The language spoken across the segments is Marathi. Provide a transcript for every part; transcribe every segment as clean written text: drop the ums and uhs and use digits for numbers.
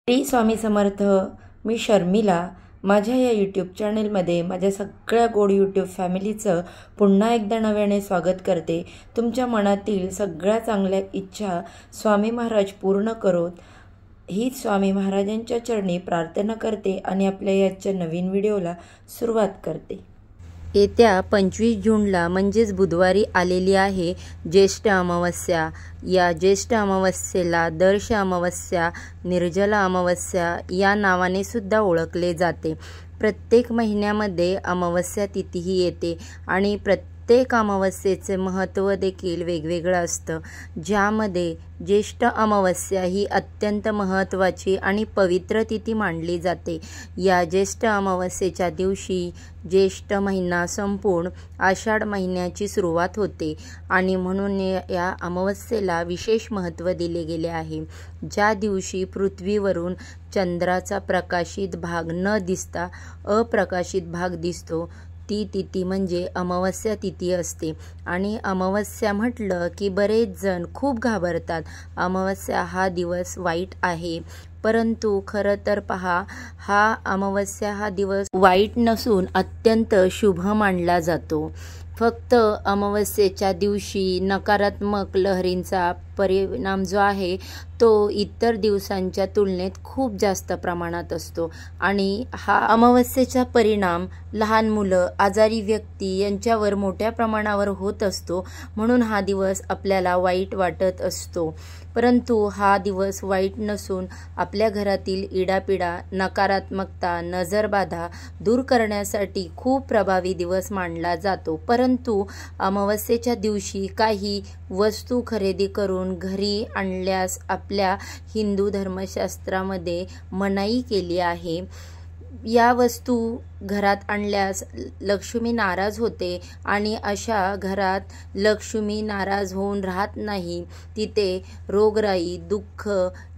श्री स्वामी समर्थ. मी शर्मिला. माझ्या या यूट्यूब चॅनलमध्ये माझ्या सगळ्या गोड यूट्यूब फॅमिलीचं पुन्हा एकदा नव्याने स्वागत करते. तुमच्या मनातील सगळ्या चांगल्या इच्छा स्वामी महाराज पूर्ण करोत हीच स्वामी महाराजांच्या चरणी प्रार्थना करते आणि आपल्या याच्या नवीन व्हिडिओला सुरुवात करते. येत्या 25 जूनला म्हणजेच बुधवारी आलेली आहे ज्येष्ठ अमावस्या. या ज्येष्ठ अमावस्येला दर्श अमावस्या, निर्जला अमावस्या या नावाने सुद्धा ओळखले जाते. प्रत्येक महिन्यामध्ये अमावस्या तिथीही येते आणि प्रत्येक अमावस्येचे महत्त्व देखील वेगवेगळं असतं. ज्यामध्ये ज्येष्ठ अमावस्या ही अत्यंत महत्त्वाची आणि पवित्र तिथी मानली जाते. या ज्येष्ठ अमावस्येच्या दिवशी ज्येष्ठ महिना संपून आषाढ महिन्याची सुरुवात होते आणि म्हणून या अमावस्येला विशेष महत्त्व दिले गेले आहे. ज्या दिवशी पृथ्वीवरून चंद्राचा प्रकाशित भाग न दिसता अप्रकाशित भाग दिसतो ती तिथी म्हणजे अमावस्या तिथी असते. आणि अमावस्या म्हटलं की बरेच जण खूप घाबरतात. अमावस्या हा दिवस वाईट आहे, परंतु खरं तर पहा, हा अमावस्या हा दिवस वाईट नसून अत्यंत शुभ मानला जातो. फक्त अमावस्येच्या दिवशी नकारात्मक लहरींचा परिणाम जो आहे तो इतर दिवसांच्या तुलनेत खूप जास्त प्रमाणात असतो आणि हा अमावस्येचा परिणाम लहान मुलं, आजारी व्यक्ती यांच्यावर मोठ्या प्रमाणावर होत असतो. म्हणून हा दिवस आपल्याला वाईट वाटत असतो, परंतु हा दिवस वाईट नसून आपल्या घरातील इडापिडा, नकारात्मकता, नजरबाधा दूर करण्यासाठी खूप प्रभावी दिवस मानला जातो. परंतु अमावस्येच्या दिवशी काही वस्तू खरेदी करून घरी आणल्यास आपल्या हिंदू धर्मशास्त्रामध्ये मनाई केली आहे. या वस्तू घरात आणल्यास लक्ष्मी नाराज होते आणि अशा घरात लक्ष्मी नाराज होऊन राहत नाही, तिथे रोगराई, दुःख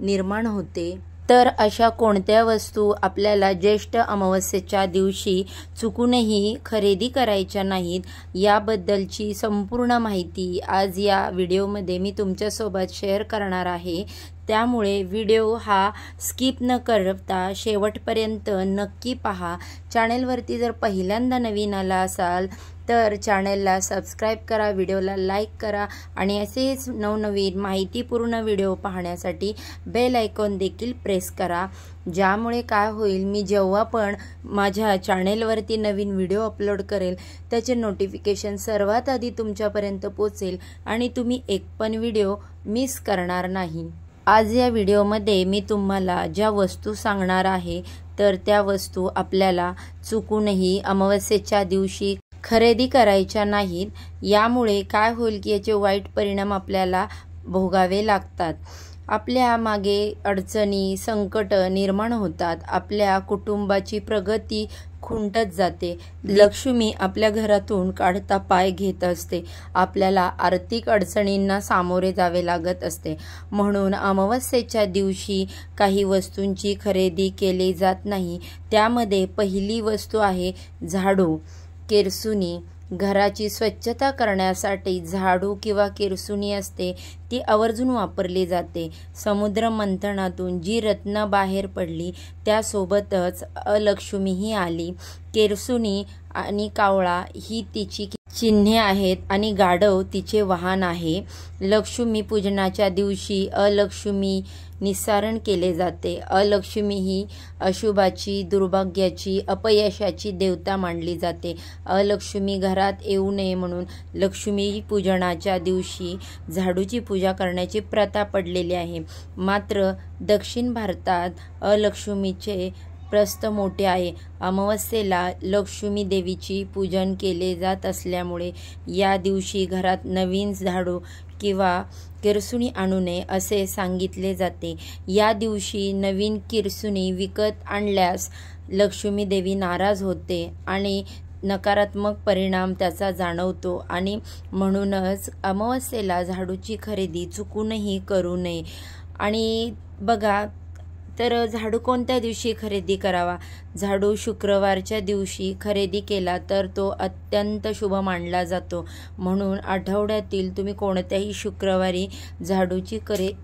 निर्माण होते. तर अशा कोणत्या वस्तू आपल्याला ज्येष्ठ अमावस्येच्या दिवशी चुकूनही खरेदी करायच्या नाहीत याबद्दलची संपूर्ण माहिती आज या व्हिडिओमध्ये मी तुमच्यासोबत शेअर करणार आहे. त्यामुळे व्हिडिओ हा स्किप न करता शेवटपर्यंत नक्की पहा. चॅनेलवरती जर पहिल्यांदा नवीन आला असाल तर चॅनेलला सबस्क्राईब करा, व्हिडिओला लाईक करा आणि असेच नवनवीन माहितीपूर्ण व्हिडिओ पाहण्यासाठी बेल आयकॉन देखील प्रेस करा. ज्यामुळे काय होईल, मी जेव्हा पण माझ्या चॅनेलवरती नवीन व्हिडिओ अपलोड करेल त्याचे नोटिफिकेशन सर्वात आधी तुमच्यापर्यंत पोचेल आणि तुम्ही एक पण व्हिडिओ मिस करणार नाही. आज या व्हिडिओमध्ये मी तुम्हाला ज्या वस्तू सांगणार आहे तर त्या वस्तू आपल्याला चुकूनही अमावस्येच्या दिवशी खरेदी करायच्या नाहीत. यामुळे काय होईल की याचे वाईट परिणाम आपल्याला भोगावे लागतात. आपल्या मागे अडचणी, संकट निर्माण होतात. आपल्या कुटुंबाची प्रगती खुंटत जाते. लक्ष्मी आपल्या घरातून काढता पाय घेत असते. आपल्याला आर्थिक अडचणींना सामोरे जावे लागत असते. म्हणून अमावस्येच्या दिवशी काही वस्तूंची खरेदी केली जात नाही. त्यामध्ये पहिली वस्तू आहे झाडू, केरसुणी. घराची स्वच्छता करण्यासाठी झाडू किंवा केरसुणी असते ती आवर्जून वापरली जाते. समुद्र मंथनातून जी रत्न बाहेर पडली त्यासोबतच अलक्ष्मीही आली. केरसुणी आणि कावळा ही तिची चिन्हे आहेत आणि गाढव तिचे वाहन आहे. लक्ष्मी पूजनाच्या दिवशी अलक्ष्मी निस्सारण केले जाते. अलक्ष्मी ही अशुभाची, दुर्भाग्याची, अपयशाची देवता मानली जाते. अलक्ष्मी घरात येऊ नये म्हणून लक्ष्मी पूजनाच्या दिवशी झाडूची पूजा करण्याची प्रथा पडलेली आहे. मात्र दक्षिण भारतात अलक्ष्मीचे प्रस्त मोठे आहे. अमावस्येला लक्ष्मी देवीची पूजन केले जात असल्यामुळे या दिवशी घरात नवीन झाडू किंवा किरसुणी आणू नये असे सांगितले जाते. या दिवशी नवीन किरसुणी विकत आणल्यास लक्ष्मी देवी नाराज होते आणि नकारात्मक परिणाम त्याचा जाणवतो आणि म्हणूनच अमावस्येला झाडूची खरेदी चुकूनही करू नये. आणि बघा, तर झाडू कोणत्या दिवशी खरेदी करावा? झाडू शुक्रवारच्या दिवशी खरेदी केला तर तो अत्यंत शुभ मानला जातो. म्हणून आठवड्यातील तुम्ही कोणत्याही शुक्रवारी झाडूची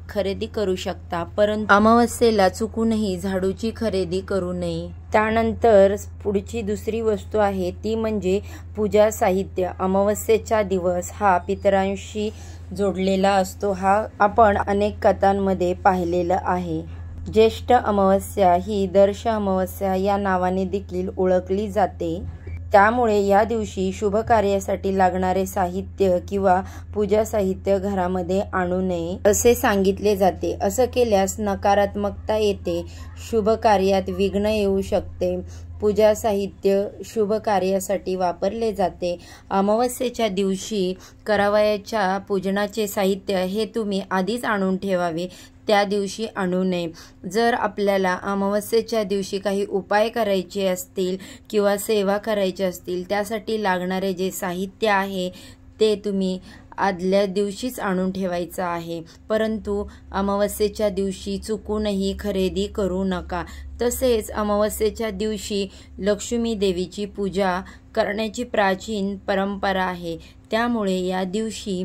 खरेदी करू शकता, परंतु अमावस्येला चुकूनही झाडूची खरेदी करू नये. त्यानंतर पुढची दुसरी वस्तू आहे ती म्हणजे पूजा साहित्य. अमावस्येचा दिवस हा पितरांशी जोडलेला असतो. हा आपण अनेक कथांमध्ये पाहिलेला आहे. ज्येष्ठ अमावस्या ही दर्श अमावस्या या नावाने देखील ओळखली जाते. त्यामुळे या दिवशी शुभ कार्यासाठी लागणारे साहित्य किंवा पूजा साहित्य घरामध्ये आणू नये असे सांगितले जाते. असं केल्यास नकारात्मकता येते, शुभ कार्यात विघ्न येऊ शकते. पूजा साहित्य शुभ कार्यासाठी वापरले जाते. अमावस्येच्या दिवशी करावयाच्या पूजनाचे साहित्य हे तुम्ही आधीच आणून ठेवावे, त्या दिवशी आणू नये. जर आपल्याला अमावस्येच्या दिवशी काही उपाय करायचे असतील किंवा सेवा करायची असतील, त्यासाठी लागणारे जे साहित्य आहे ते तुम्ही आदल्या दिवशीच आणून ठेवायचं आहे. परंतु अमावस्येच्या दिवशी चुकूनही खरेदी करू नका. तसेच अमावस्येच्या दिवशी लक्ष्मी देवीची पूजा करण्याची प्राचीन परंपरा आहे. त्यामुळे या दिवशी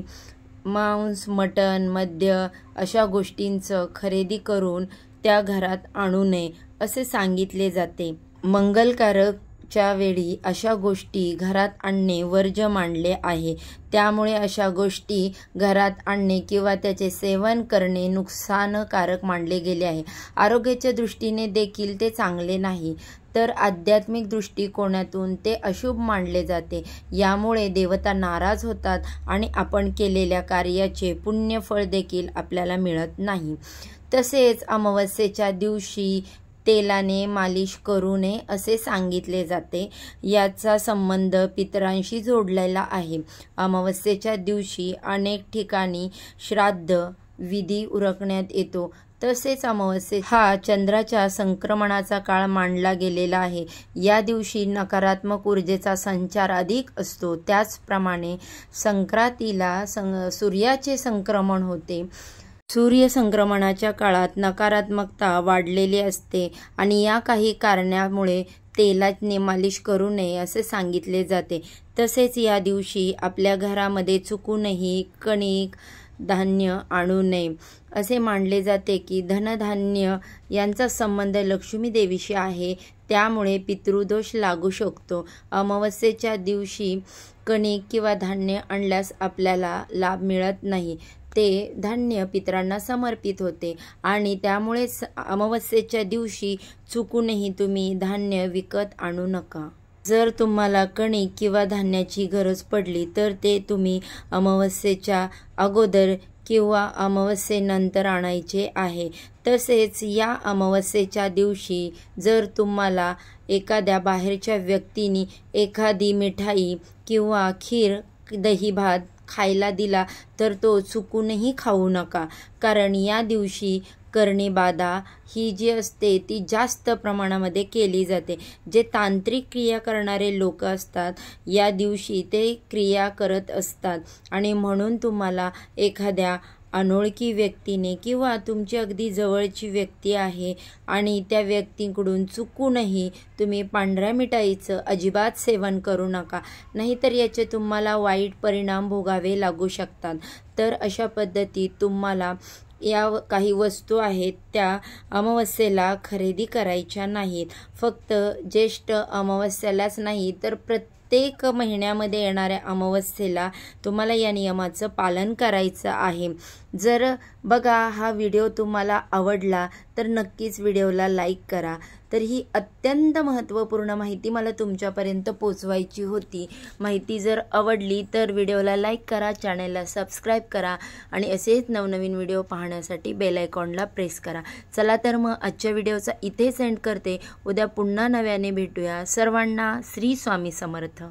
मांस, मटण, मद्य अशा गोष्टींचं खरेदी करून त्या घरात आणू नये असे सांगितले जाते. मंगलकारकच्या वेळी अशा गोष्टी घरात आणणे वर्ज्य मानले आहे. त्यामुळे अशा गोष्टी घरात आणणे किंवा त्याचे सेवन करणे नुकसानकारक मानले गेले आहे. आरोग्याच्या दृष्टीने देखील ते चांगले नाही, तर आध्यात्मिक दृष्टिकोनातून ते अशुभ मानले जाते. यामुळे देवता नाराज होतात आणि आपण केलेल्या कार्याचे पुण्यफळ देखील आपल्याला मिळत नाही. तसेच अमावस्येच्या दिवशी तेलाने मालिश करू नये असे सांगितले जाते. याचा संबंध पितरांशी जोडलेला आहे. अमावस्येच्या दिवशी अनेक ठिकाणी श्राद्ध विधी उरकण्यात येतो. तसेच अमावस्या हा चंद्राच्या संक्रमणाचा काळ मानला गेलेला आहे. या दिवशी नकारात्मक ऊर्जेचा संचार अधिक असतो. त्याचप्रमाणे संक्रांतीला सूर्याचे संक्रमण होते. सूर्य संक्रमणाच्या काळात नकारात्मकता वाढलेली असते आणि या काही कारणामुळे तेलाने मालिश करू नये असे सांगितले जाते. तसेच या दिवशी आपल्या घरामध्ये चुकूनही कणिक धान्य आणू नये. असे मानले जाते की धनधान्य यांचा संबंध लक्ष्मी देवीशी आहे, त्यामुळे पितृदोष लागू शकतो. अमावस्येच्या दिवशी कणिक किंवा धान्य आणल्यास आपल्याला लाभ मिळत नाही. ते धान्य पितरांना समर्पित होते आणि त्यामुळेच अमावस्येच्या दिवशी चुकूनही तुम्ही धान्य विकत आणू नका. जर तुम्हाला कणिक किंवा धान्याची गरज पडली तर ते तुम्ही अमावस्येच्या अगोदर किंवा अमावस्येनंतर आणायचे आहे. तसेच या अमावस्येच्या दिवशी जर तुम्हाला एखाद्या बाहेरच्या व्यक्तीने एखादी मिठाई किंवा खीर, दही भात खायला दिला तर तो चुकूनही खाऊ नका. कारण या दिवशी करणी बाधा ही जी असते ती जास्त प्रमाणामध्ये केली जाते. जे तांत्रिक क्रिया करणारे लोक असतात या दिवशी ते क्रिया करत असतात आणि म्हणून तुम्हाला एखाद्या अनोळखी व्यक्तीने किंवा तुमची अगदी जवळची व्यक्ती आहे आणि त्या व्यक्तीकडून चुकूनही तुम्ही पांढऱ्या मिठाईचं अजिबात सेवन करू नका, नाहीतर याचे तुम्हाला वाईट परिणाम भोगावे लागू शकतात. तर अशा पद्धतीत तुम्हाला या काही वस्तू आहेत त्या अमावस्येला खरेदी करायच्या नाहीत. फक्त ज्येष्ठ अमावस्येलाच नाही तर प्रत्येक महिन्यामध्ये येणाऱ्या अमावस्येला तुम्हाला या नियमाचं पालन करायचं आहे. जर बघा हा व्हिडिओ तुम्हाला आवडला तर नक्कीच व्हिडिओला लाईक करा. तर ही अत्यंत महत्त्वपूर्ण माहिती मला तुमच्यापर्यंत पोचवायची होती. माहिती जर आवडली तर व्हिडिओला लाईक करा, चॅनलला सबस्क्राईब करा आणि असेच नवनवीन व्हिडिओ पाहण्यासाठी बेल आयकॉनला प्रेस करा. चला तर मग आजच्या व्हिडिओचा इथे सेंड करते. उद्या पुन्हा नव्याने भेटूया. सर्वांना श्री स्वामी समर्थ.